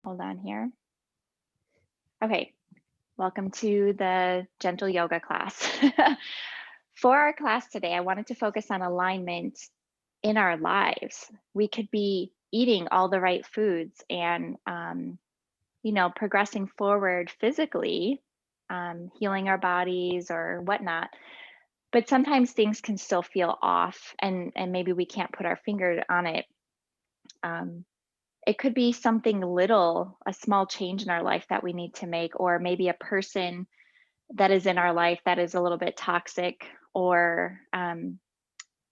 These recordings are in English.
Hold on here. Okay, welcome to the gentle yoga class. For our class today, I wanted to focus on alignment in our lives. We could be eating all the right foods and, progressing forward physically, healing our bodies or whatnot. But sometimes things can still feel off, and maybe we can't put our finger on it. Um, It could be something little, a small change in our life that we need to make, or maybe a person that is in our life that is a little bit toxic, or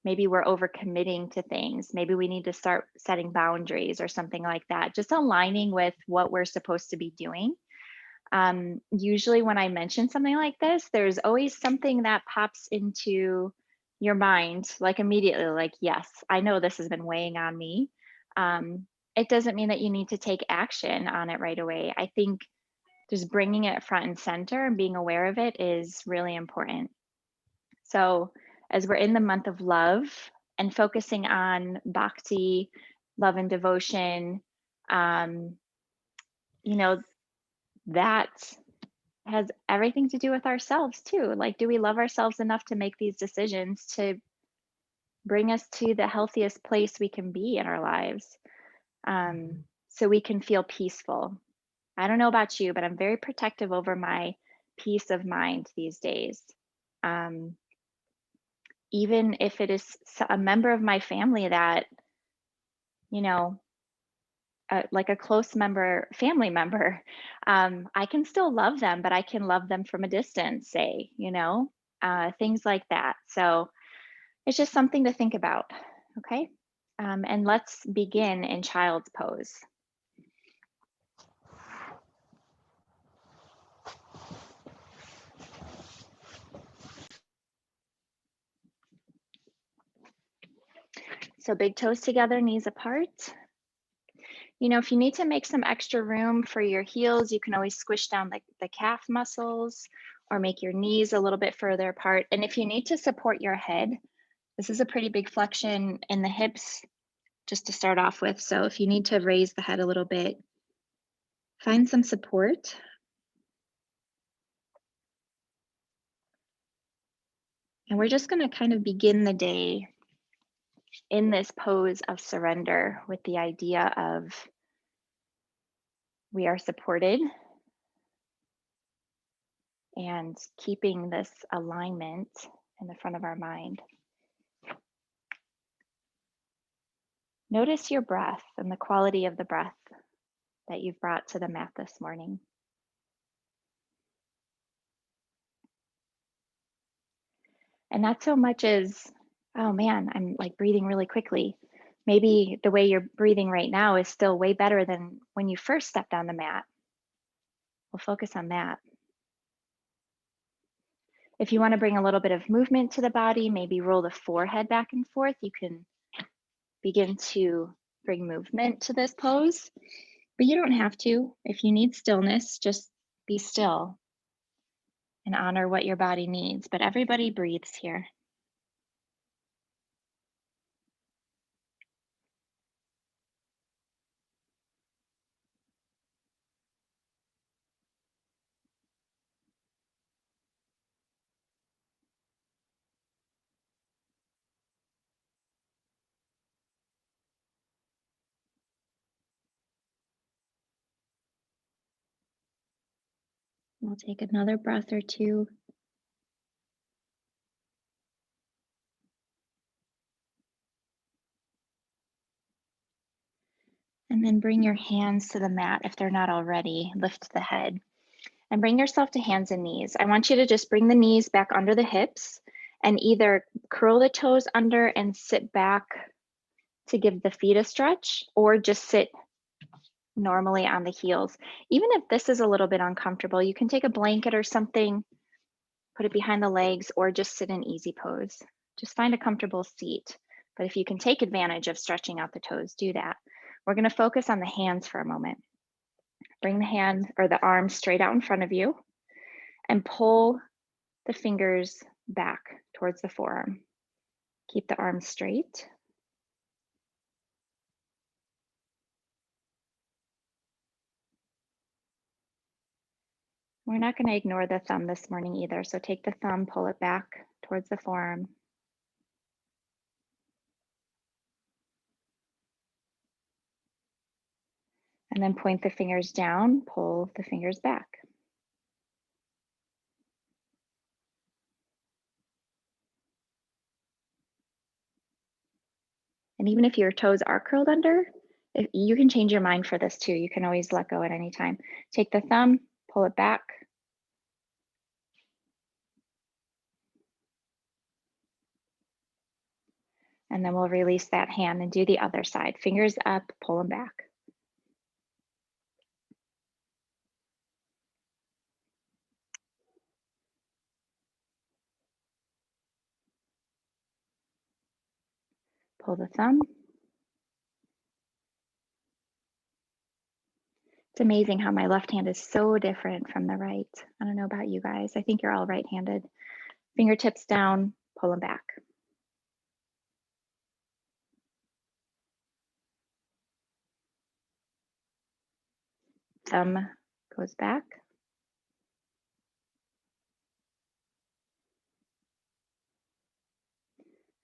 maybe we're overcommitting to things. Maybe we need to start setting boundaries or something like that, just aligning with what we're supposed to be doing. Usually, when I mention something like this, there's always something that pops into your mind, like immediately, like, yes, I know this has been weighing on me. Um, it doesn't mean that you need to take action on it right away. I think just bringing it front and center and being aware of it is really important. So, as we're in the month of love and focusing on bhakti, love and devotion, um, you know, that has everything to do with ourselves too. Like, do we love ourselves enough to make these decisions to bring us to the healthiest place we can be in our lives, so we can feel peaceful? I don't know about you, but I'm very protective over my peace of mind these days. Um, Even if it is a member of my family that, you know, like a close member, family member, I can still love them, but I can love them from a distance, say, things like that. So it's just something to think about. Okay. And let's begin in child's pose. So big toes together, knees apart. If you need to make some extra room for your heels, you can always squish down the calf muscles or make your knees a little bit further apart. And if you need to support your head, this is a pretty big flexion in the hips just to start off with. So if you need to raise the head a little bit, find some support. And we're just going to kind of begin the day in this pose of surrender with the idea of we are supported and keeping this alignment in the front of our mind. Notice your breath and the quality of the breath that you've brought to the mat this morning. And not so much as, oh man, I'm like breathing really quickly. Maybe the way you're breathing right now is still way better than when you first stepped on the mat. We'll focus on that. If you want to bring a little bit of movement to the body, maybe roll the forehead back and forth, you can begin to bring movement to this pose. But you don't have to. If you need stillness, just be still and honor what your body needs. But everybody breathes here. We'll take another breath or two. And then bring your hands to the mat if they're not already. Lift the head and bring yourself to hands and knees. I want you to just bring the knees back under the hips and either curl the toes under and sit back to give the feet a stretch, or just sit normally on the heels. Even if this is a little bit uncomfortable, you can take a blanket or something, put it behind the legs, or just sit in easy pose. Just find a comfortable seat. But if you can take advantage of stretching out the toes, do that. We're going to focus on the hands for a moment. Bring the hand or the arm straight out in front of you and pull the fingers back towards the forearm. Keep the arm straight. We're not going to ignore the thumb this morning either. So take the thumb, pull it back towards the forearm. And then point the fingers down, pull the fingers back. And even if your toes are curled under, you can change your mind for this too. You can always let go at any time. Take the thumb, pull it back. And then we'll release that hand and do the other side. Fingers up, pull them back. Pull the thumb. It's amazing how my left hand is so different from the right. I don't know about you guys. I think you're all right-handed. Fingertips down, pull them back. Thumb goes back.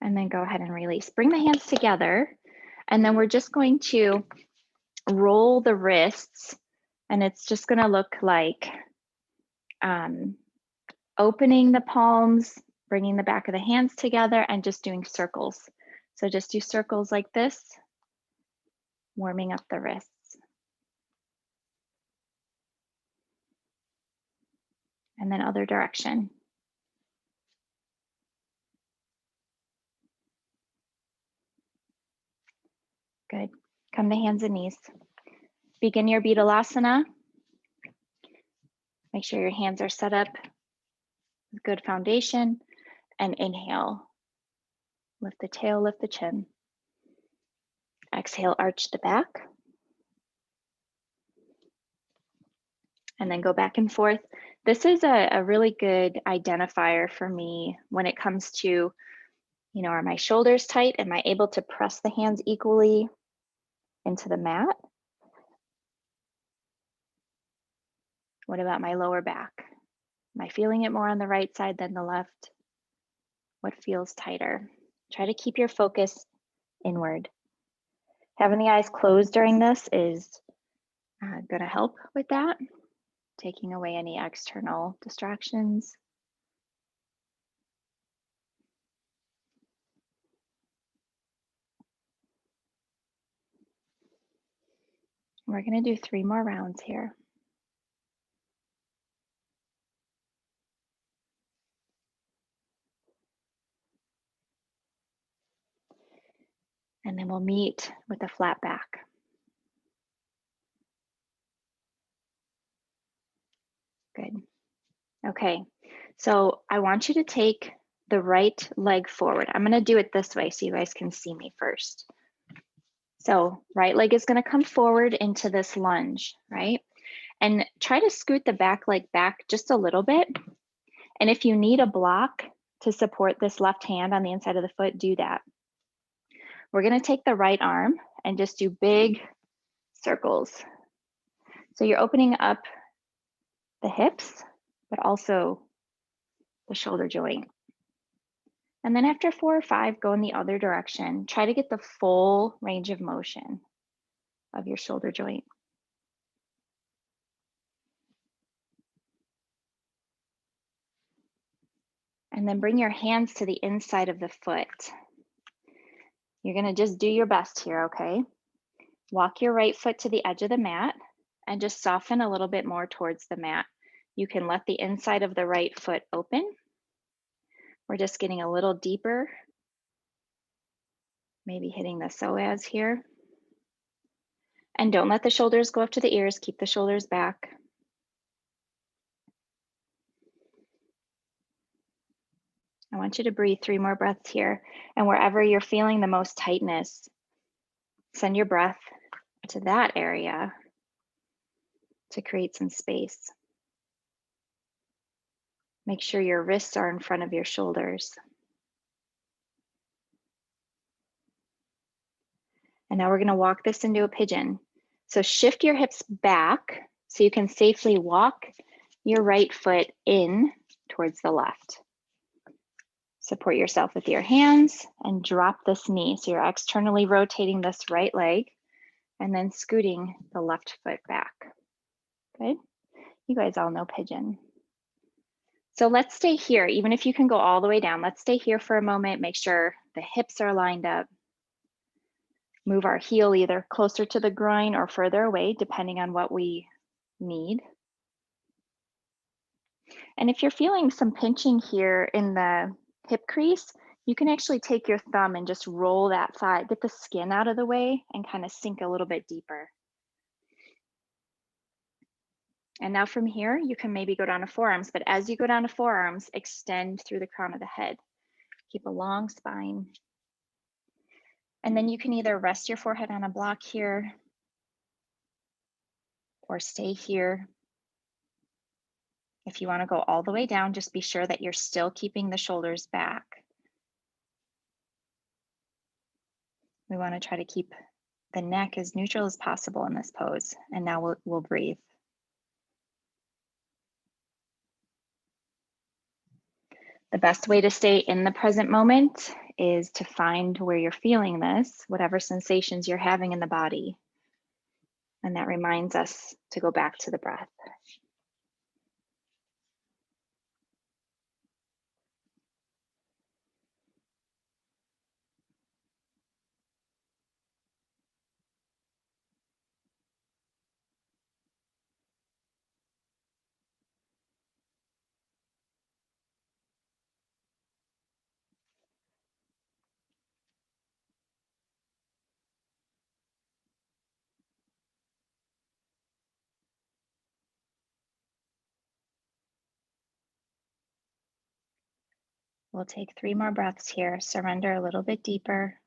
And then go ahead and release. Bring the hands together. And then we're just going to roll the wrists. And it's just going to look like opening the palms, bringing the back of the hands together, and just doing circles. So just do circles like this, warming up the wrists. And then other direction. Good. Come to hands and knees. Begin your Betalasana. Make sure your hands are set up with good foundation. And inhale. Lift the tail, lift the chin. Exhale, arch the back. And then go back and forth. This is a really good identifier for me when it comes to, are my shoulders tight? Am I able to press the hands equally into the mat? What about my lower back? Am I feeling it more on the right side than the left? What feels tighter? Try to keep your focus inward. Having the eyes closed during this is going to help with that, taking away any external distractions. We're going to do 3 more rounds here. And then we'll meet with a flat back. Good. Okay, so I want you to take the right leg forward. I'm going to do it this way so you guys can see me first. So right leg is going to come forward into this lunge, right? And try to scoot the back leg back just a little bit. And if you need a block to support this left hand on the inside of the foot, do that. We're going to take the right arm and just do big circles. So you're opening up the hips, but also the shoulder joint. And then after 4 or 5, go in the other direction. Try to get the full range of motion of your shoulder joint. And then bring your hands to the inside of the foot. You're going to just do your best here, okay? Walk your right foot to the edge of the mat and just soften a little bit more towards the mat. You can let the inside of the right foot open. We're just getting a little deeper, maybe hitting the psoas here. And don't let the shoulders go up to the ears, keep the shoulders back. I want you to breathe 3 more breaths here. And wherever you're feeling the most tightness, send your breath to that area to create some space. Make sure your wrists are in front of your shoulders. And now we're going to walk this into a pigeon. So shift your hips back so you can safely walk your right foot in towards the left. Support yourself with your hands and drop this knee. So you're externally rotating this right leg and then scooting the left foot back. Good. You guys all know pigeon. So let's stay here. Even if you can go all the way down, let's stay here for a moment. Make sure the hips are lined up. Move our heel either closer to the groin or further away, depending on what we need. And if you're feeling some pinching here in the hip crease, you can actually take your thumb and just roll that thigh, get the skin out of the way and kind of sink a little bit deeper. And now from here, you can maybe go down to forearms, but as you go down to forearms, extend through the crown of the head. Keep a long spine. And then you can either rest your forehead on a block here or stay here. If you want to go all the way down, just be sure that you're still keeping the shoulders back. We want to try to keep the neck as neutral as possible in this pose. And now we'll breathe. The best way to stay in the present moment is to find where you're feeling this, whatever sensations you're having in the body. And that reminds us to go back to the breath. We'll take 3 more breaths here. Surrender a little bit deeper.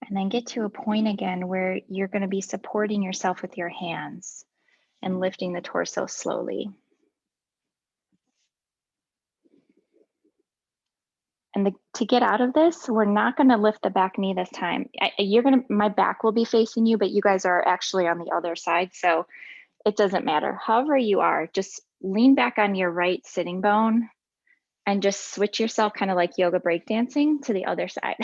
And then get to a point again where you're going to be supporting yourself with your hands and lifting the torso slowly. And to get out of this, we're not going to lift the back knee this time. My back will be facing you, but you guys are actually on the other side. So it doesn't matter. However you are, just lean back on your right sitting bone and just switch yourself kind of like yoga breakdancing to the other side.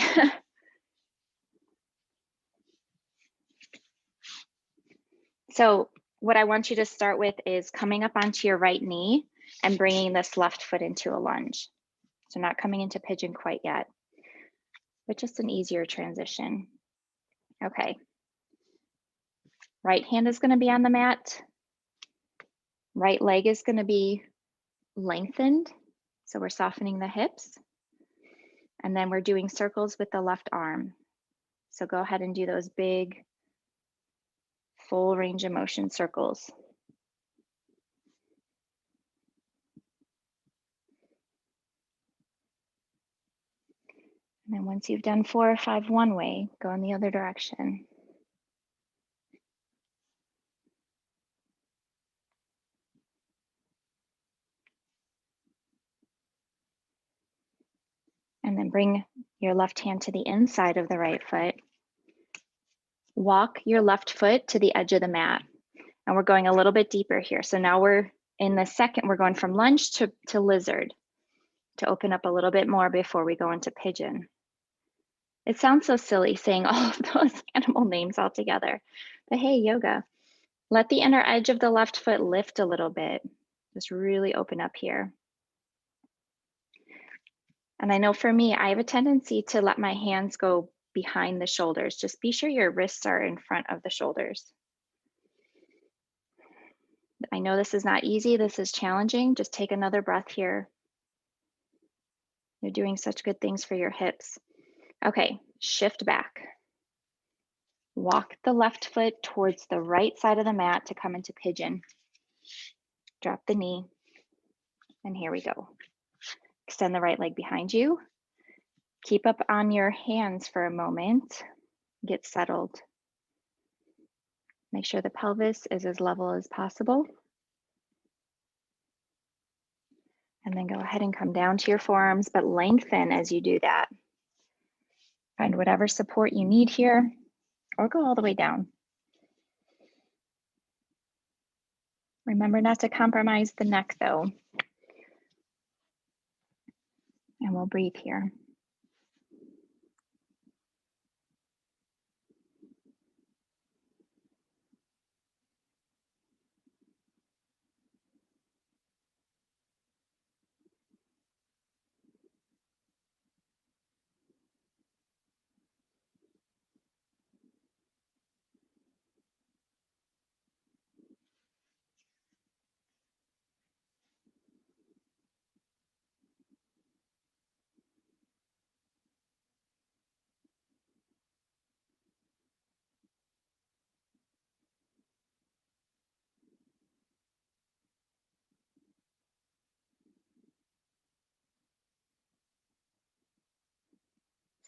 So what I want you to start with is coming up onto your right knee and bringing this left foot into a lunge. So not coming into pigeon quite yet, but just an easier transition. Okay. Right hand is going to be on the mat. Right leg is going to be lengthened. So we're softening the hips. And then we're doing circles with the left arm. So go ahead and do those big, full range of motion circles. And then once you've done 4 or 5 one way, go in the other direction. And then bring your left hand to the inside of the right foot. Walk your left foot to the edge of the mat. And we're going a little bit deeper here. So now we're in the second, we're going from lunge to lizard to open up a little bit more before we go into pigeon. It sounds so silly saying all of those animal names all together, but hey, yoga. Let the inner edge of the left foot lift a little bit. Just really open up here. And I know for me, I have a tendency to let my hands go behind the shoulders. Just be sure your wrists are in front of the shoulders. I know this is not easy. This is challenging. Just take another breath here. You're doing such good things for your hips. Okay, shift back. Walk the left foot towards the right side of the mat to come into pigeon. Drop the knee. And here we go. Extend the right leg behind you. Keep up on your hands for a moment. Get settled. Make sure the pelvis is as level as possible. And then go ahead and come down to your forearms, but lengthen as you do that. Find whatever support you need here, or go all the way down. Remember not to compromise the neck though. And we'll breathe here.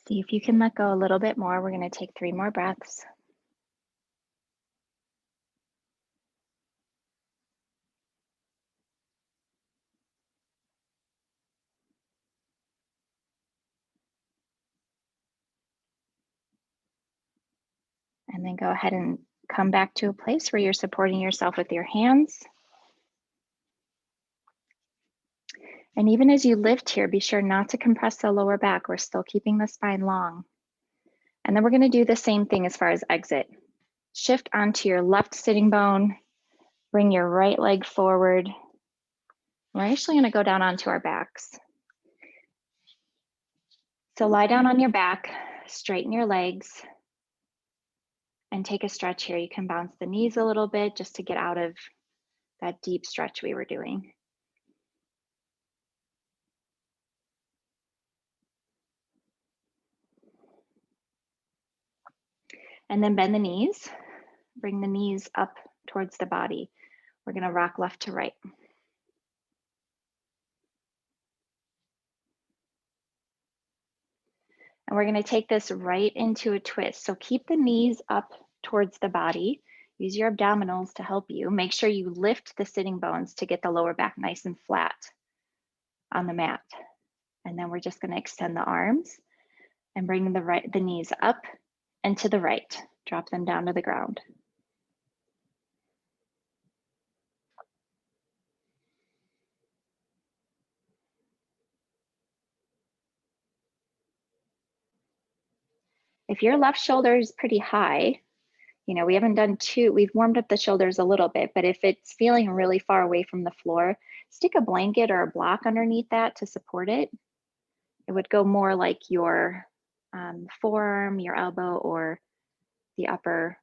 See if you can let go a little bit more. We're going to take 3 more breaths. And then go ahead and come back to a place where you're supporting yourself with your hands. And even as you lift here, be sure not to compress the lower back. We're still keeping the spine long. And then we're going to do the same thing as far as exit. Shift onto your left sitting bone. Bring your right leg forward. We're actually going to go down onto our backs. So lie down on your back, straighten your legs, and take a stretch here. You can bounce the knees a little bit just to get out of that deep stretch we were doing. And then bend the knees. Bring the knees up towards the body. We're going to rock left to right. And we're going to take this right into a twist. So keep the knees up towards the body. Use your abdominals to help you. Make sure you lift the sitting bones to get the lower back nice and flat on the mat. And then we're just going to extend the arms and bring the knees up and to the right. Drop them down to the ground. If your left shoulder is pretty high, we haven't done we've warmed up the shoulders a little bit, but if it's feeling really far away from the floor, stick a blanket or a block underneath that to support it. It would go more like your forearm, your elbow, or the upper,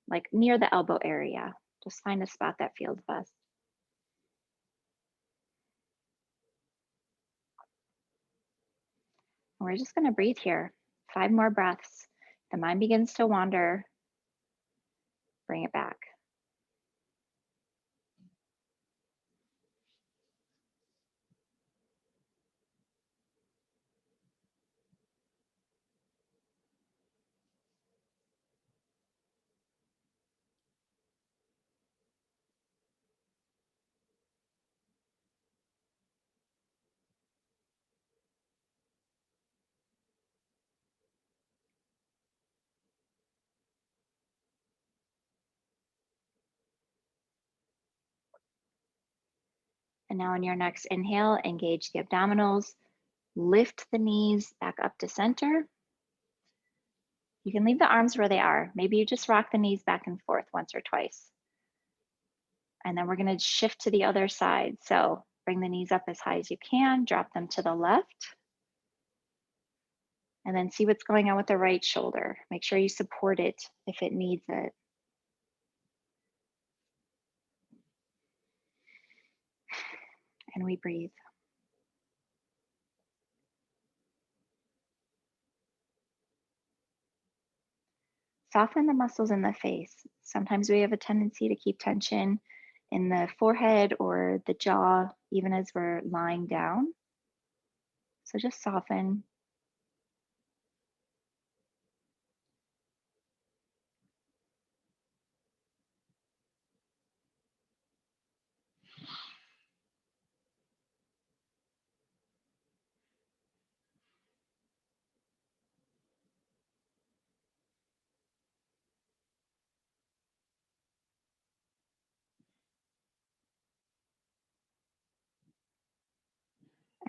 like near the elbow area. Just find a spot that feels best. And we're just gonna breathe here. 5 more breaths. The mind begins to wander, bring it back. And now on your next inhale, engage the abdominals, lift the knees back up to center. You can leave the arms where they are. Maybe you just rock the knees back and forth once or twice. And then we're going to shift to the other side. So bring the knees up as high as you can, drop them to the left. And then see what's going on with the right shoulder. Make sure you support it if it needs it. And we breathe. Soften the muscles in the face. Sometimes we have a tendency to keep tension in the forehead or the jaw, even as we're lying down. So just soften.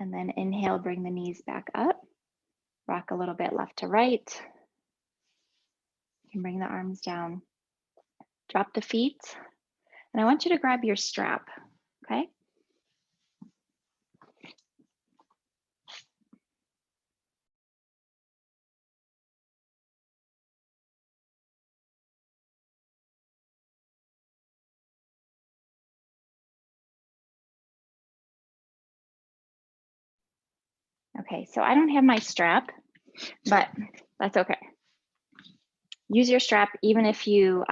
And then inhale, bring the knees back up. Rock a little bit left to right. You can bring the arms down. Drop the feet. And I want you to grab your strap, okay? Okay, so I don't have my strap, but that's okay. Use your strap even if you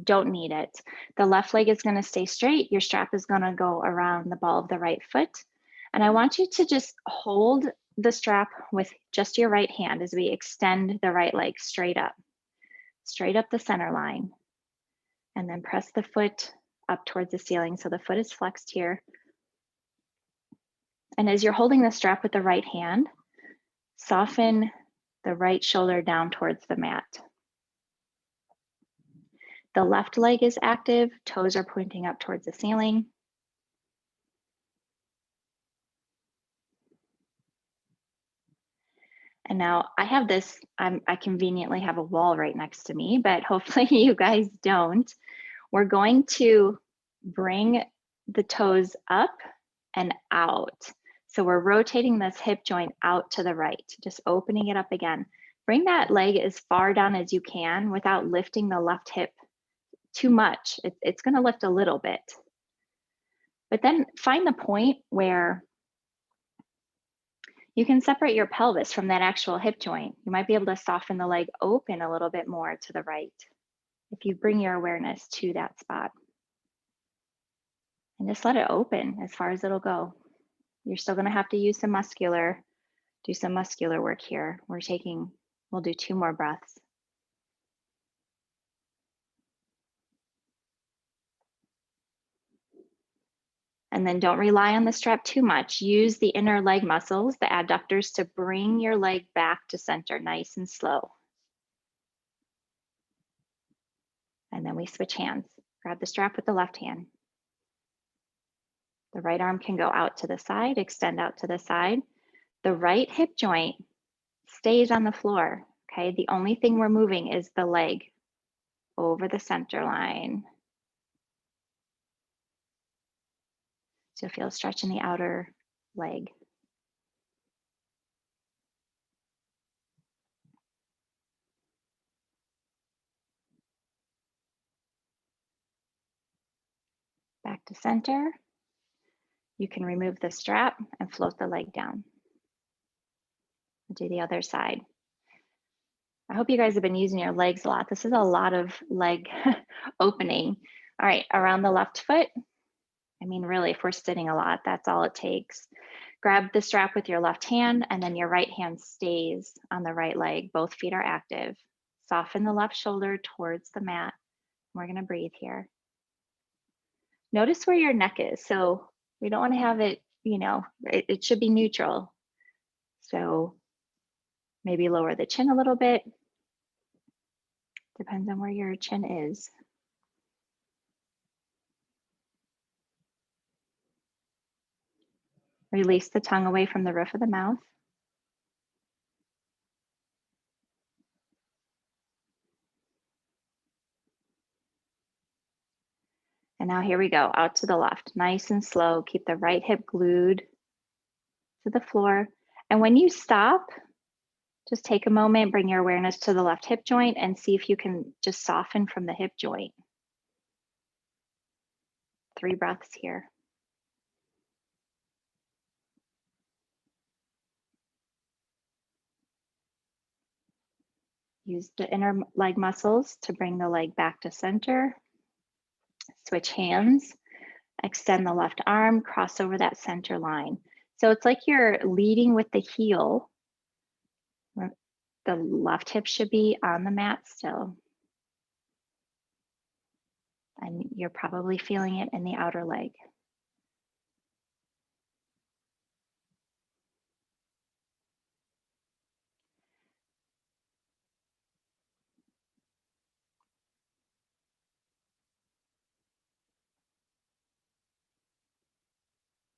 don't need it. The left leg is gonna stay straight. Your strap is gonna go around the ball of the right foot. And I want you to just hold the strap with just your right hand as we extend the right leg straight up the center line. And then press the foot up towards the ceiling so the foot is flexed here. And as you're holding the strap with the right hand, soften the right shoulder down towards the mat. The left leg is active, toes are pointing up towards the ceiling. And now I have this, I conveniently have a wall right next to me, but hopefully you guys don't. We're going to bring the toes up and out. So we're rotating this hip joint out to the right, just opening it up again. Bring that leg as far down as you can without lifting the left hip too much. It's gonna lift a little bit. But then find the point where you can separate your pelvis from that actual hip joint. You might be able to soften the leg open a little bit more to the right if you bring your awareness to that spot. And just let it open as far as it'll go. You're still gonna have to use do some muscular work here. We'll do 2 more breaths. And then don't rely on the strap too much. Use the inner leg muscles, the adductors, to bring your leg back to center, nice and slow. And then we switch hands. Grab the strap with the left hand. The right arm can go out to the side, extend out to the side. The right hip joint stays on the floor, okay? The only thing we're moving is the leg over the center line. So feel a stretch in the outer leg. Back to center. You can remove the strap and float the leg down. Do the other side. I hope you guys have been using your legs a lot. This is a lot of leg opening. All right, around the left foot. I mean, really, if we're sitting a lot, that's all it takes. Grab the strap with your left hand, and then your right hand stays on the right leg. Both feet are active. Soften the left shoulder towards the mat. We're gonna breathe here. Notice where your neck is. So we don't wanna have it, it should be neutral. So maybe lower the chin a little bit. Depends on where your chin is. Release the tongue away from the roof of the mouth. And now here we go, out to the left, nice and slow. Keep the right hip glued to the floor. And when you stop, just take a moment, bring your awareness to the left hip joint and see if you can just soften from the hip joint. 3 breaths here. Use the inner leg muscles to bring the leg back to center. Switch hands, extend the left arm, cross over that center line. So it's like you're leading with the heel. The left hip should be on the mat still. And you're probably feeling it in the outer leg.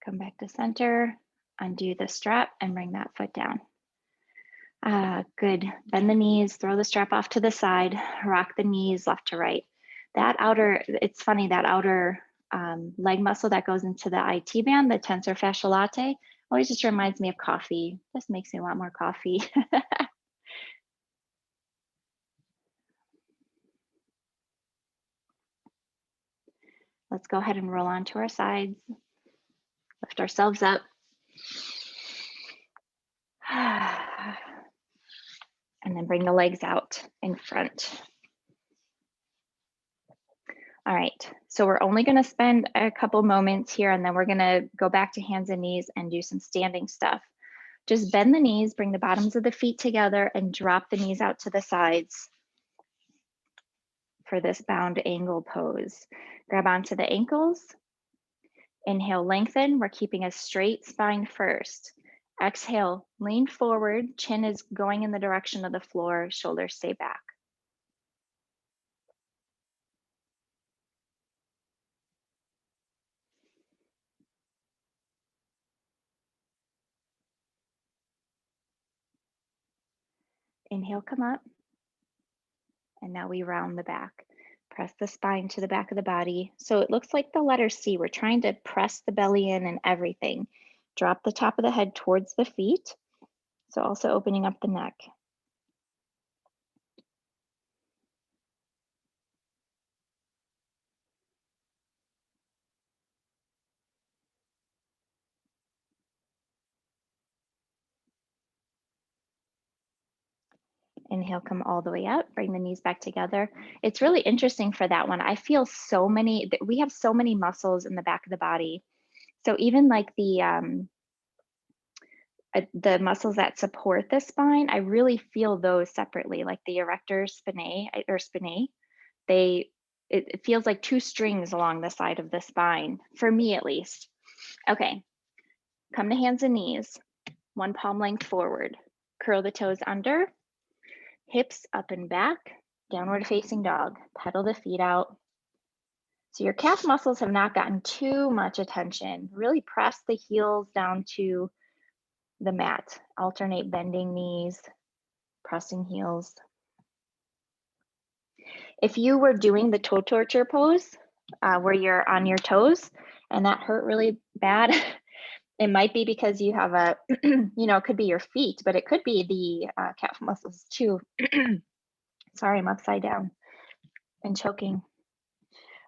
Come back to center. Undo the strap and bring that foot down. Good. Bend the knees, throw the strap off to the side, rock the knees left to right. That outer, it's funny, that outer leg muscle that goes into the IT band, the tensor fasciae latae, always just reminds me of coffee. Just makes me want more coffee. Let's go ahead and roll onto our sides. Lift ourselves up. And then bring the legs out in front. All right, so we're only gonna spend a couple moments here and then we're gonna go back to hands and knees and do some standing stuff. Just bend the knees, bring the bottoms of the feet together and drop the knees out to the sides for this bound angle pose. Grab onto the ankles. Inhale, lengthen. We're keeping a straight spine first. Exhale, lean forward. Chin is going in the direction of the floor. Shoulders stay back. Inhale, come up. And now we round the back. Press the spine to the back of the body. So it looks like the letter C. We're trying to press the belly in and everything. Drop the top of the head towards the feet. So also opening up the neck. Inhale, come all the way up, bring the knees back together. It's really interesting for that one. I feel so many, we have so many muscles in the back of the body. So even like the muscles that support the spine, I really feel those separately, like the erector spinae or spinae. It feels like two strings along the side of the spine, for me at least. Okay, come to hands and knees, one palm length forward. Curl the toes under, hips up and back, downward facing dog. Pedal the feet out. So your calf muscles have not gotten too much attention. Really press the heels down to the mat. Alternate bending knees, pressing heels. If you were doing the toe torture pose, where you're on your toes and that hurt really bad, it might be because you have a, it could be your feet, but it could be the calf muscles too. Sorry, I'm upside down and choking.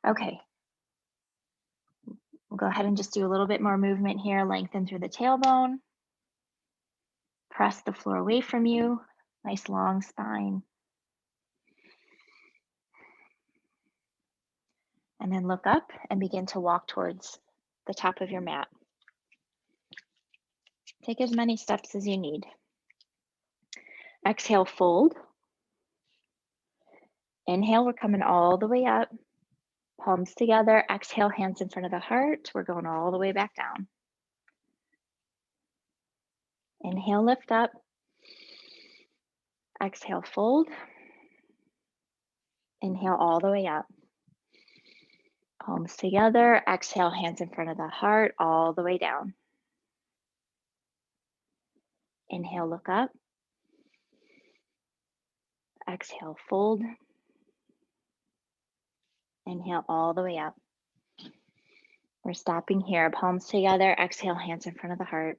Okay. We'll go ahead and just do a little bit more movement here. Lengthen through the tailbone. Press the floor away from you. Nice long spine. And then look up and begin to walk towards the top of your mat. Take as many steps as you need. Exhale, fold. Inhale, we're coming all the way up. Palms together. Exhale, hands in front of the heart. We're going all the way back down. Inhale, lift up. Exhale, fold. Inhale all the way up. Palms together. Exhale, hands in front of the heart, all the way down. Inhale, look up. Exhale, fold. Inhale all the way up. We're stopping here. Palms together. Exhale, hands in front of the heart.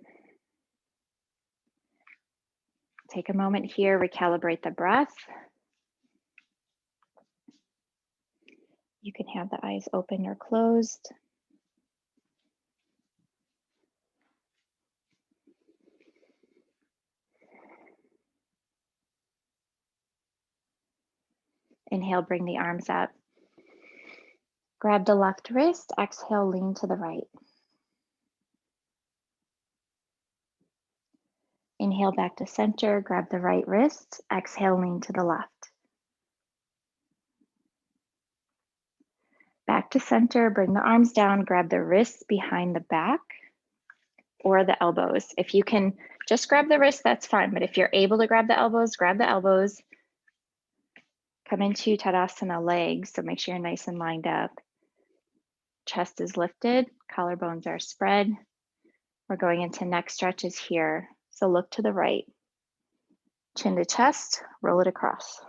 Take a moment here, recalibrate the breath. You can have the eyes open or closed. Inhale, bring the arms up. Grab the left wrist. Exhale, lean to the right. Inhale back to center. Grab the right wrist. Exhale, lean to the left. Back to center. Bring the arms down. Grab the wrists behind the back or the elbows. If you can just grab the wrist, that's fine. But if you're able to grab the elbows, grab the elbows. Come into Tadasana legs, so make sure you're nice and lined up. Chest is lifted, collarbones are spread. We're going into neck stretches here. So look to the right. Chin to chest, roll it across.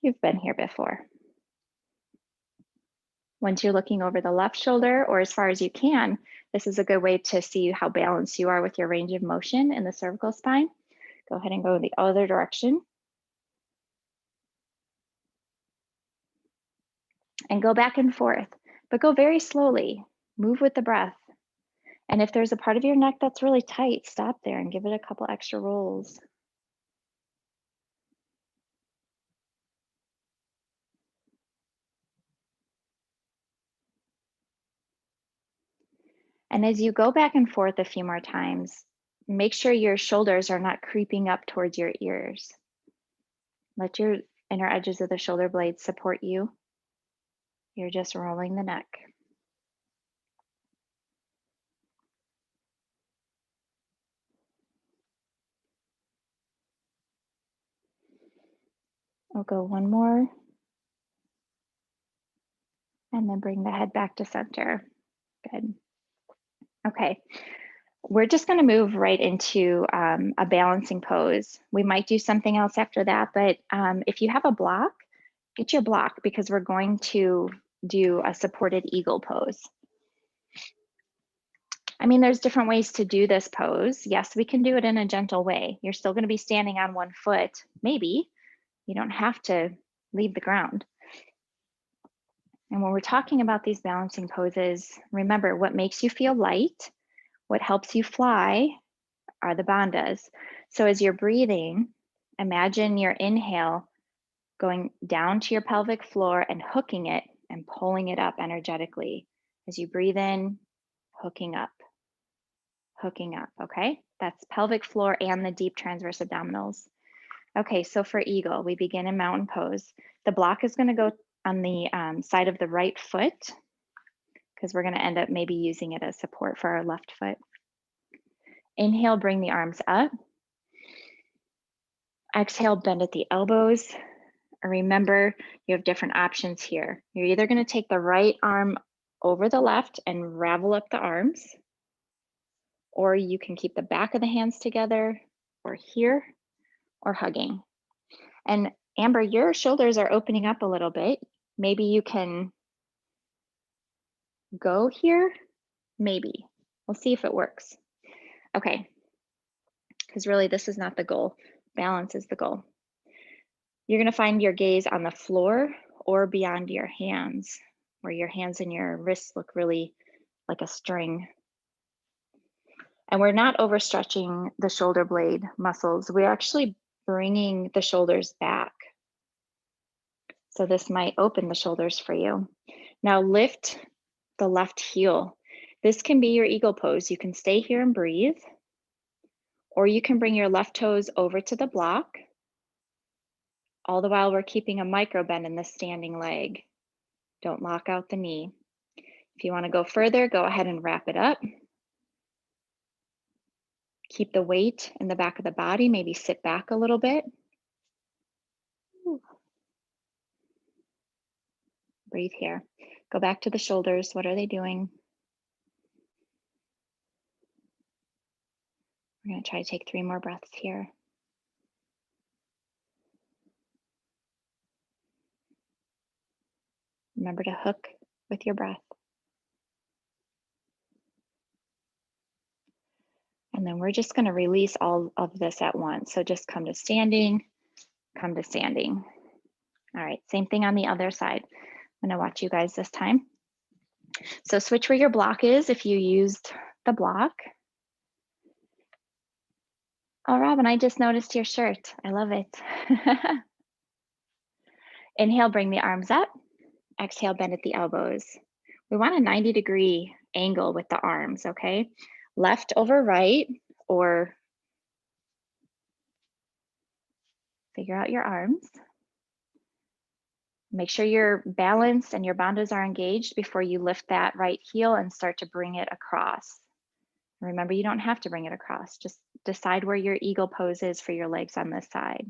You've been here before. Once you're looking over the left shoulder or as far as you can, this is a good way to see how balanced you are with your range of motion in the cervical spine. Go ahead and go the other direction. And go back and forth, but go very slowly. Move with the breath. And if there's a part of your neck that's really tight, stop there and give it a couple extra rolls. And as you go back and forth a few more times, make sure your shoulders are not creeping up towards your ears. Let your inner edges of the shoulder blades support you. You're just rolling the neck. We'll go one more. And then bring the head back to center. Good. Okay. We're just going to move right into a balancing pose. We might do something else after that, but if you have a block, get your block because we're going to do a supported eagle pose. I mean, there's different ways to do this pose. Yes, we can do it in a gentle way. You're still going to be standing on one foot, maybe. You don't have to leave the ground. And when we're talking about these balancing poses, remember what makes you feel light, what helps you fly are the bandhas. So as you're breathing, imagine your inhale going down to your pelvic floor and hooking it and pulling it up energetically. As you breathe in, hooking up, okay? That's pelvic floor and the deep transverse abdominals. Okay, so for eagle, we begin in mountain pose. The block is gonna go on the side of the right foot because we're gonna end up maybe using it as support for our left foot. Inhale, bring the arms up. Exhale, bend at the elbows. And remember, you have different options here. You're either going to take the right arm over the left and ravel up the arms, or you can keep the back of the hands together, or here, or hugging. And Amber, your shoulders are opening up a little bit. Maybe you can go here, maybe. We'll see if it works. Okay, because really this is not the goal. Balance is the goal. You're going to find your gaze on the floor or beyond your hands, where your hands and your wrists look really like a string. And we're not overstretching the shoulder blade muscles. We're actually bringing the shoulders back. So this might open the shoulders for you. Now lift the left heel. This can be your eagle pose. You can stay here and breathe, or you can bring your left toes over to the block. All the while we're keeping a micro bend in the standing leg. Don't lock out the knee. If you want to go further, go ahead and wrap it up. Keep the weight in the back of the body, maybe sit back a little bit. Breathe here. Go back to the shoulders. What are they doing? We're going to try to take 3 more breaths here. Remember to hook with your breath. And then we're just going to release all of this at once. So just come to standing, come to standing. All right, same thing on the other side. I'm going to watch you guys this time. So switch where your block is if you used the block. Oh, Robin, I just noticed your shirt. I love it. Inhale, bring the arms up. Exhale, bend at the elbows. We want a 90-degree angle with the arms, okay? Left over right, or figure out your arms. Make sure you're balanced and your bandhas are engaged before you lift that right heel and start to bring it across. Remember, you don't have to bring it across. Just decide where your eagle pose is for your legs on this side.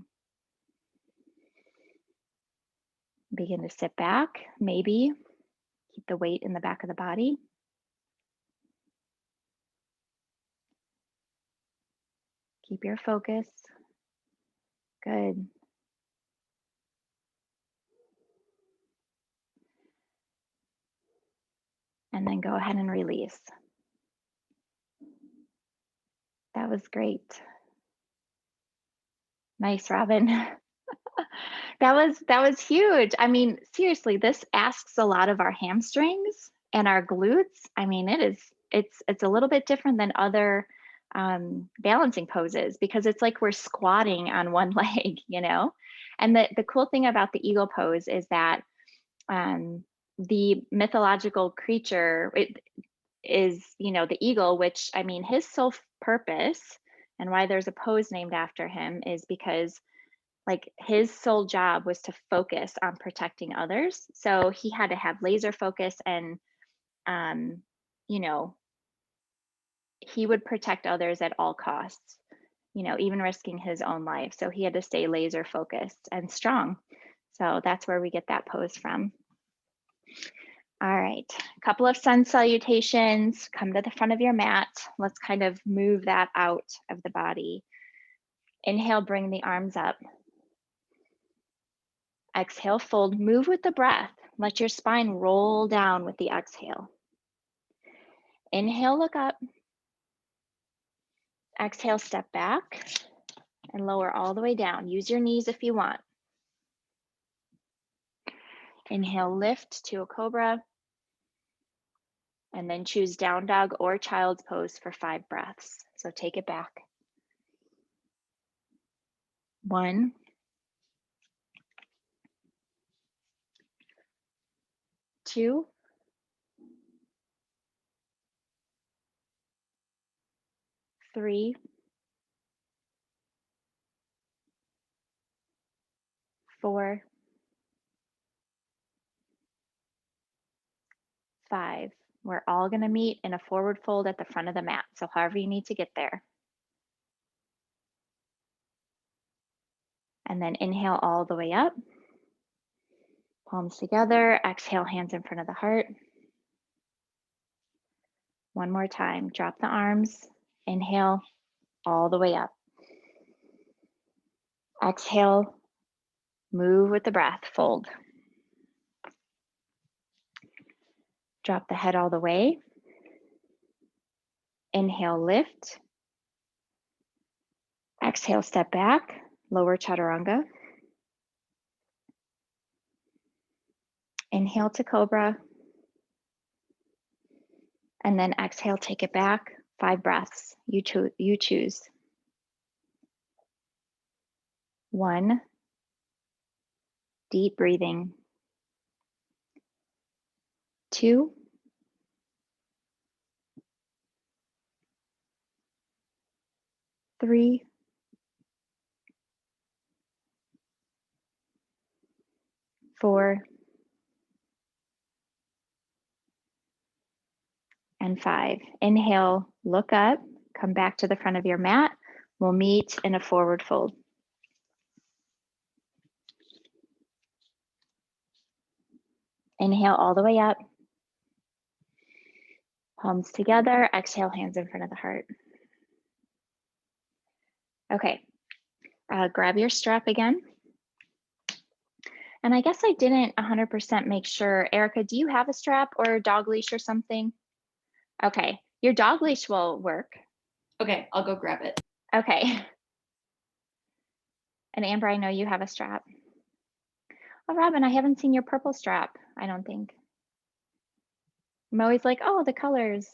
Begin to sit back, maybe. Keep the weight in the back of the body. Keep your focus. Good. And then go ahead and release. That was great. Nice, Robin. That was huge. I mean, seriously, this asks a lot of our hamstrings and our glutes. I mean, it's a little bit different than other balancing poses because it's like we're squatting on one leg, you know? And the cool thing about the eagle pose is that the mythological creature is, you know, the eagle, which I mean, his sole purpose and why there's a pose named after him is because like his sole job was to focus on protecting others. So he had to have laser focus and, you know, he would protect others at all costs, you know, even risking his own life. So he had to stay laser focused and strong. So that's where we get that pose from. All right, a couple of sun salutations. Come to the front of your mat. Let's kind of move that out of the body. Inhale, bring the arms up. Exhale, fold, move with the breath. Let your spine roll down with the exhale. Inhale, look up. Exhale, step back and lower all the way down. Use your knees if you want. Inhale, lift to a cobra. And then choose down dog or child's pose for 5 breaths. So take it back. 1, 2, 3, 4, 5. We're all going to meet in a forward fold at the front of the mat. So however you need to get there. And then inhale all the way up. Palms together. Exhale, hands in front of the heart. One more time. Drop the arms. Inhale all the way up. Exhale, move with the breath. Fold. Drop the head all the way. Inhale, lift. Exhale, step back, lower chaturanga. Inhale to cobra. And then exhale, take it back. 5 breaths. You choose. 1, deep breathing. 2, 3, 4, and 5. Inhale, look up, come back to the front of your mat. We'll meet in a forward fold. Inhale all the way up. Palms together. Exhale, hands in front of the heart. Okay, grab your strap again. And I guess I didn't 100% make sure. Erica, do you have a strap or a dog leash or something? Okay, your dog leash will work. Okay, I'll go grab it. Okay. And Amber, I know you have a strap. Oh, Robin, I haven't seen your purple strap, I don't think. I'm always like, oh, the colors.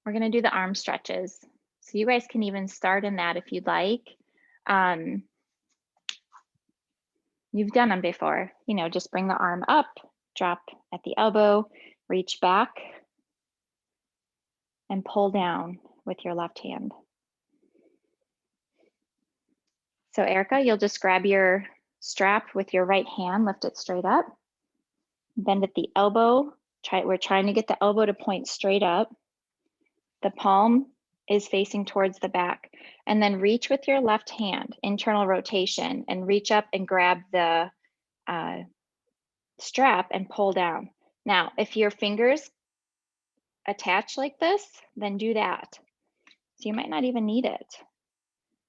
We're gonna do the arm stretches. So you guys can even start in that if you'd like. You've done them before, you know, just bring the arm up, drop at the elbow, reach back, and pull down with your left hand. So Erica, you'll just grab your strap with your right hand, lift it straight up, bend at the elbow, We're trying to get the elbow to point straight up. The palm is facing towards the back. And then reach with your left hand, internal rotation, and reach up and grab the strap and pull down. Now, if your fingers attach like this, then do that. So you might not even need it,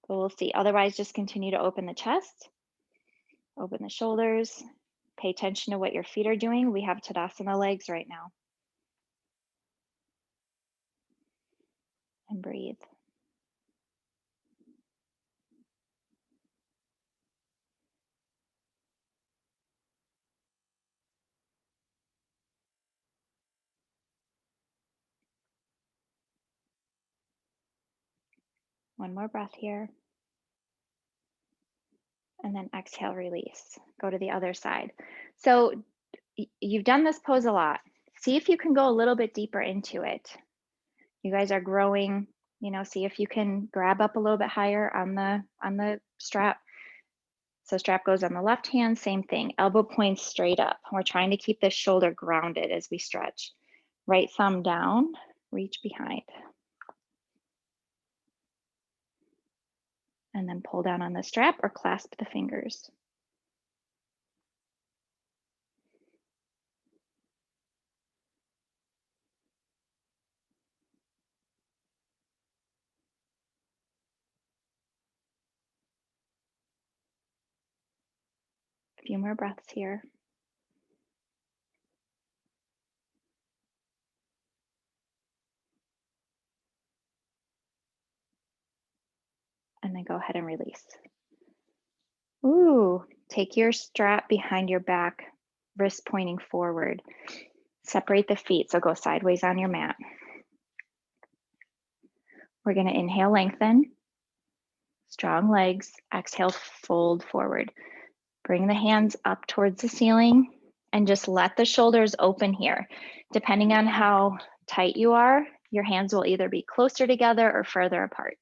but we'll see. Otherwise, just continue to open the chest, open the shoulders, pay attention to what your feet are doing. We have Tadasana legs right now. And breathe. One more breath here. And then exhale, release. Go to the other side. So you've done this pose a lot. See if you can go a little bit deeper into it. You guys are growing, you know, see if you can grab up a little bit higher on the strap. So strap goes on the left hand, same thing. Elbow points straight up. We're trying to keep the shoulder grounded as we stretch. Right thumb down, reach behind. And then pull down on the strap or clasp the fingers. A few more breaths here. And then go ahead and release. Ooh, take your strap behind your back, wrist pointing forward. Separate the feet, so go sideways on your mat. We're gonna inhale, lengthen, strong legs, exhale, fold forward. Bring the hands up towards the ceiling and just let the shoulders open here. Depending on how tight you are, your hands will either be closer together or further apart.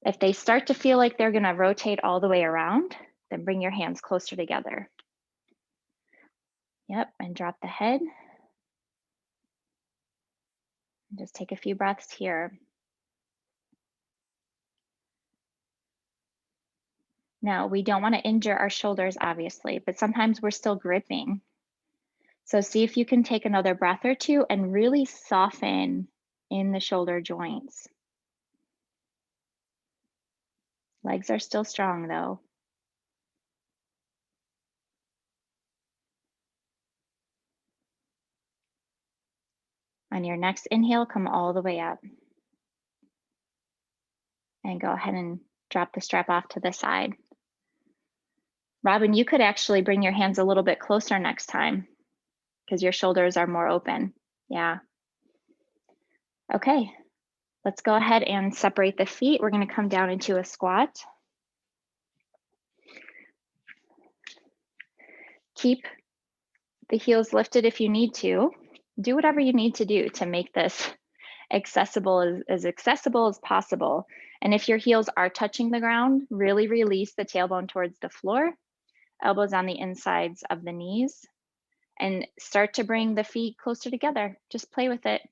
If they start to feel like they're gonna rotate all the way around, then bring your hands closer together. Yep, and drop the head. And just take a few breaths here. Now, we don't want to injure our shoulders, obviously, but sometimes we're still gripping. So see if you can take another breath or two and really soften in the shoulder joints. Legs are still strong though. On your next inhale, come all the way up. And go ahead and drop the strap off to the side. Robin, you could actually bring your hands a little bit closer next time because your shoulders are more open. Yeah. Okay, let's go ahead and separate the feet. We're going to come down into a squat. Keep the heels lifted if you need to. Do whatever you need to do to make this accessible as possible. And if your heels are touching the ground, really release the tailbone towards the floor, elbows on the insides of the knees, and start to bring the feet closer together. Just play with it.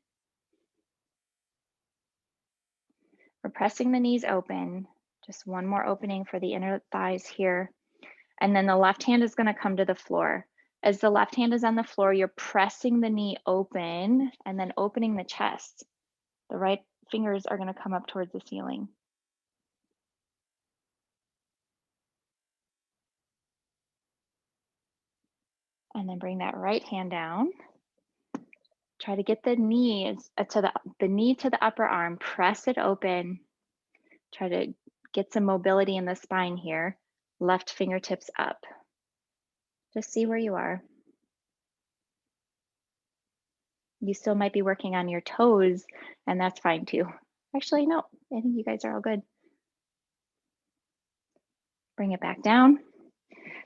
We're pressing the knees open. Just one more opening for the inner thighs here. And then the left hand is going to come to the floor. As the left hand is on the floor, you're pressing the knee open and then opening the chest. The right fingers are going to come up towards the ceiling. And then bring that right hand down. Try to get the knees to the knee to the upper arm. Press it open. Try to get some mobility in the spine here. Left fingertips up. Just see where you are. You still might be working on your toes, and that's fine too. Actually, no, I think you guys are all good. Bring it back down.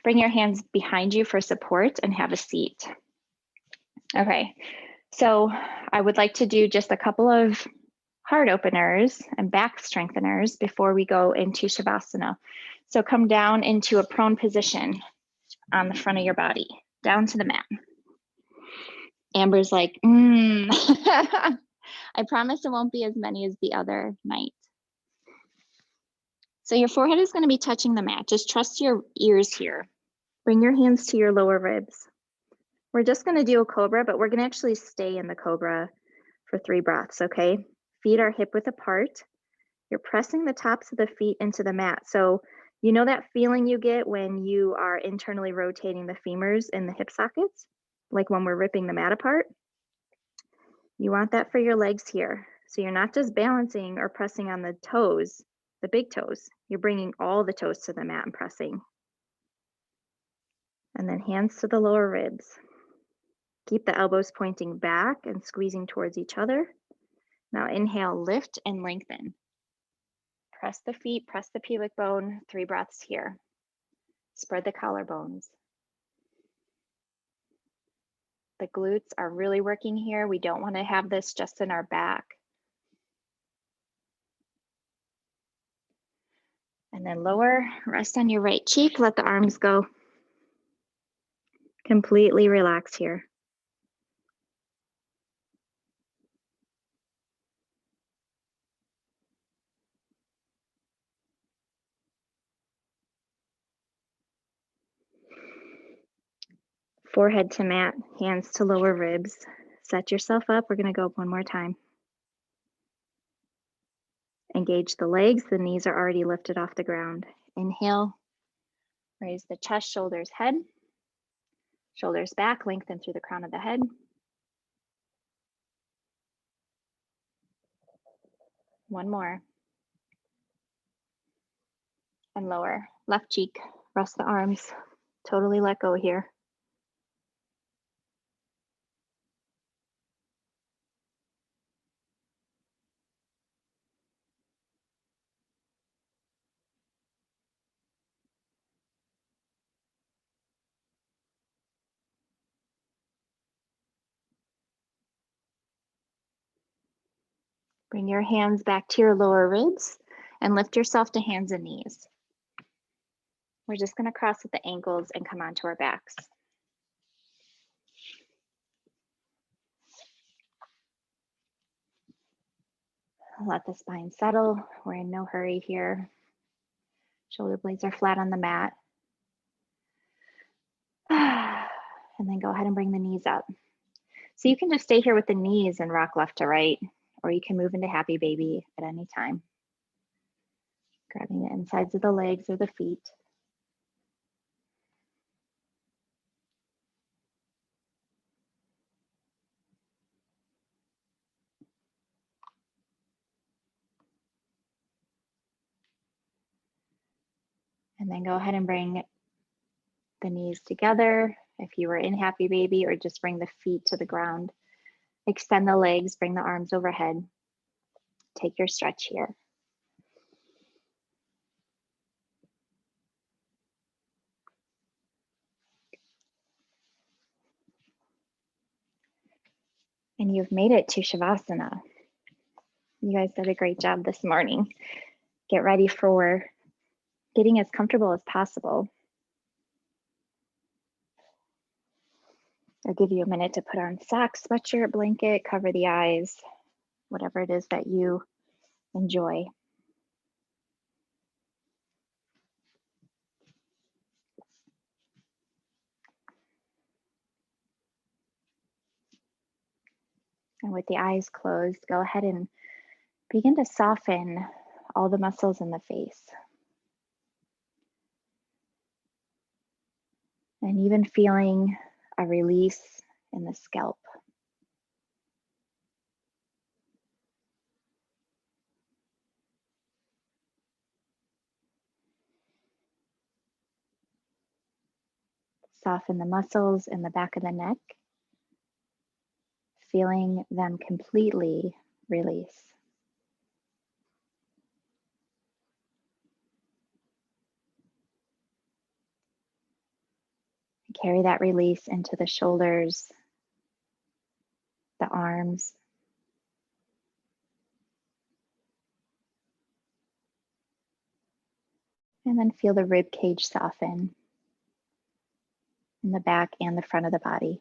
Bring your hands behind you for support and have a seat. Okay, so I would like to do just a couple of heart openers and back strengtheners before we go into Shavasana. So come down into a prone position on the front of your body, down to the mat. Amber's like, I promise it won't be as many as the other night. So your forehead is going to be touching the mat. Just trust your ears here. Bring your hands to your lower ribs. We're just going to do a cobra, but we're going to actually stay in the cobra for 3 breaths, okay? Feet are hip width apart. You're pressing the tops of the feet into the mat. So you know that feeling you get when you are internally rotating the femurs in the hip sockets, like when we're ripping the mat apart? You want that for your legs here. So you're not just balancing or pressing on the toes, the big toes. You're bringing all the toes to the mat and pressing. And then hands to the lower ribs. Keep the elbows pointing back and squeezing towards each other. Now inhale, lift and lengthen. Press the feet, press the pubic bone, 3 breaths here. Spread the collarbones. The glutes are really working here. We don't want to have this just in our back. And then lower, rest on your right cheek, let the arms go. Completely relax here. Forehead to mat, hands to lower ribs. Set yourself up. We're going to go up one more time. Engage the legs. The knees are already lifted off the ground. Inhale, raise the chest, shoulders, head. Shoulders back, lengthen through the crown of the head. One more. And lower. Left cheek, rest the arms. Totally let go here. Bring your hands back to your lower ribs and lift yourself to hands and knees. We're just going to cross at the ankles and come onto our backs. Let the spine settle. We're in no hurry here. Shoulder blades are flat on the mat. And then go ahead and bring the knees up. So you can just stay here with the knees and rock left to right, or you can move into happy baby at any time. Grabbing the insides of the legs or the feet. And then go ahead and bring the knees together if you were in happy baby, or just bring the feet to the ground. Extend the legs, bring the arms overhead. Take your stretch here. And you've made it to Shavasana. You guys did a great job this morning. Get ready for getting as comfortable as possible. I'll give you a minute to put on socks, sweatshirt, blanket, cover the eyes, whatever it is that you enjoy. And with the eyes closed, go ahead and begin to soften all the muscles in the face. And even feeling a release in the scalp. Soften the muscles in the back of the neck, feeling them completely release. Carry that release into the shoulders, the arms, and then feel the rib cage soften in the back and the front of the body.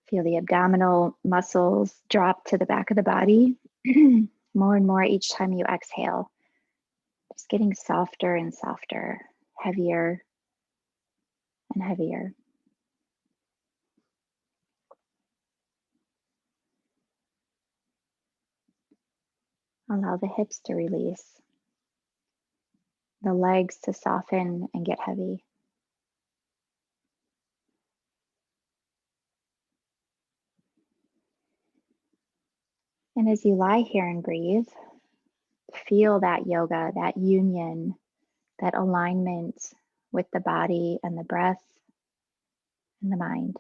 Feel the abdominal muscles drop to the back of the body more and more each time you exhale. Just getting softer and softer, heavier and heavier. Allow the hips to release, the legs to soften and get heavy. And as you lie here and breathe, feel that yoga, that union, that alignment with the body and the breath and the mind.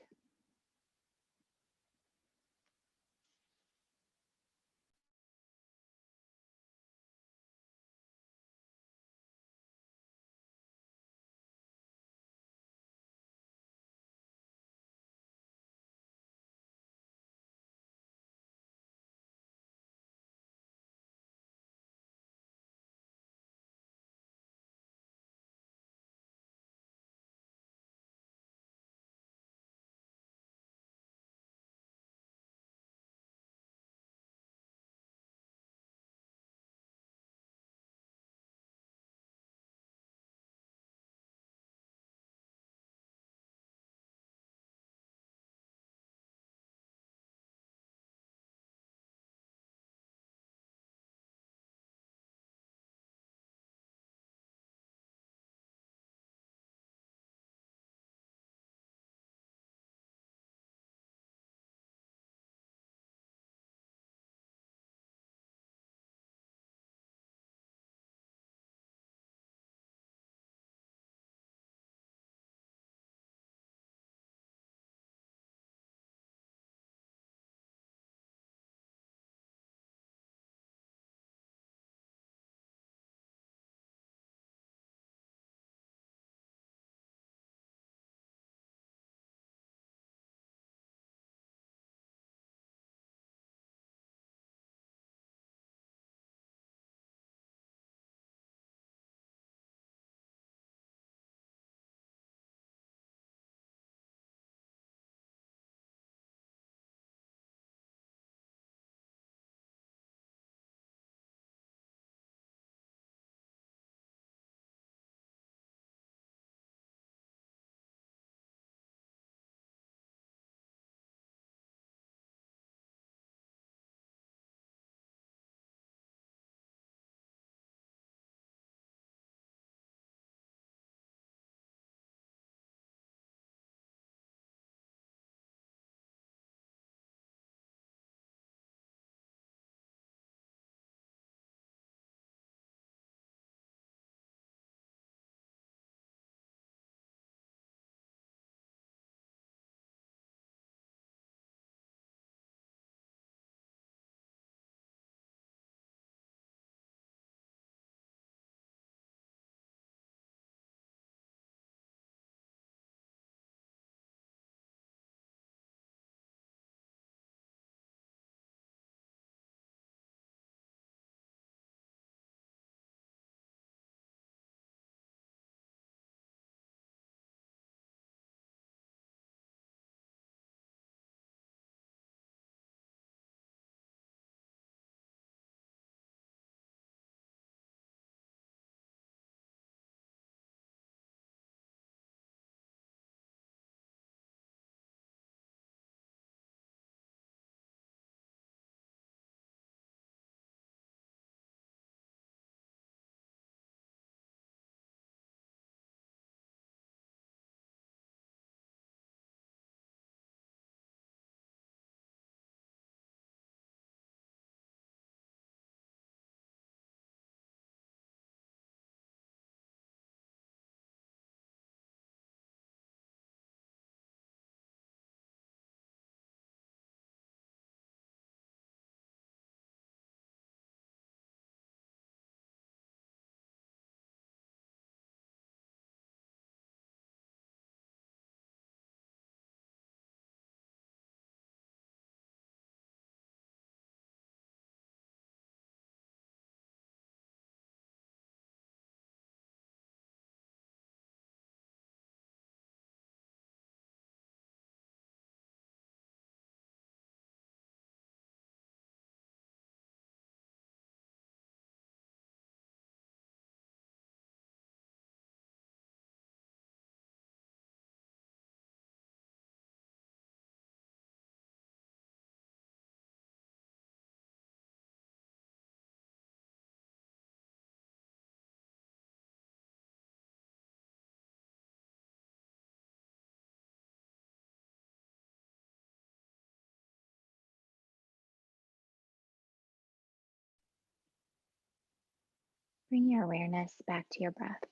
Bring your awareness back to your breath.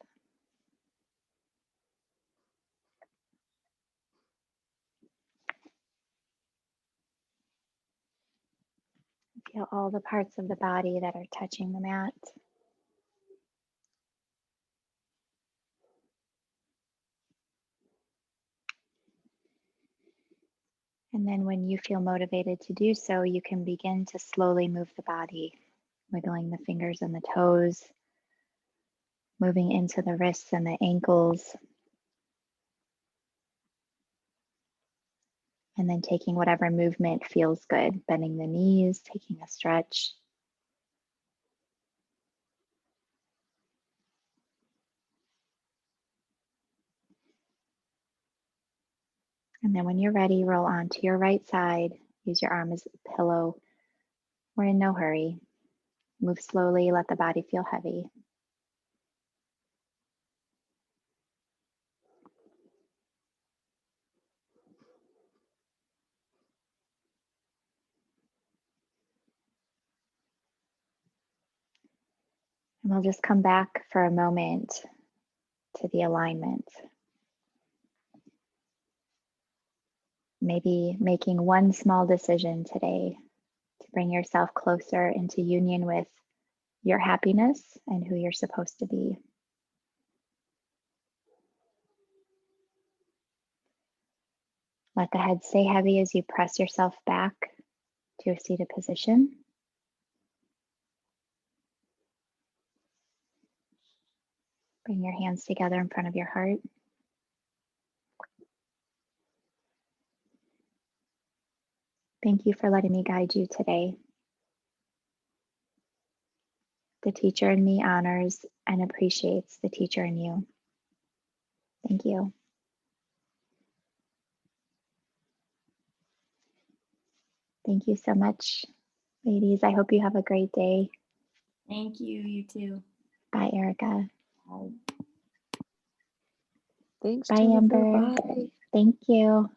Feel all the parts of the body that are touching the mat. And then when you feel motivated to do so, you can begin to slowly move the body, wiggling the fingers and the toes, moving into the wrists and the ankles, and then taking whatever movement feels good, bending the knees, taking a stretch. And then when you're ready, roll onto your right side. Use your arm as a pillow. We're in no hurry. Move slowly, let the body feel heavy. And we'll just come back for a moment to the alignment. Maybe making one small decision today to bring yourself closer into union with your happiness and who you're supposed to be. Let the head stay heavy as you press yourself back to a seated position. Bring your hands together in front of your heart. Thank you for letting me guide you today. The teacher in me honors and appreciates the teacher in you. Thank you. Thank you so much, ladies. I hope you have a great day. Thank you. You too. Bye, Erica. Bye. Thanks, Bye, Jennifer. Amber. Bye. Thank you.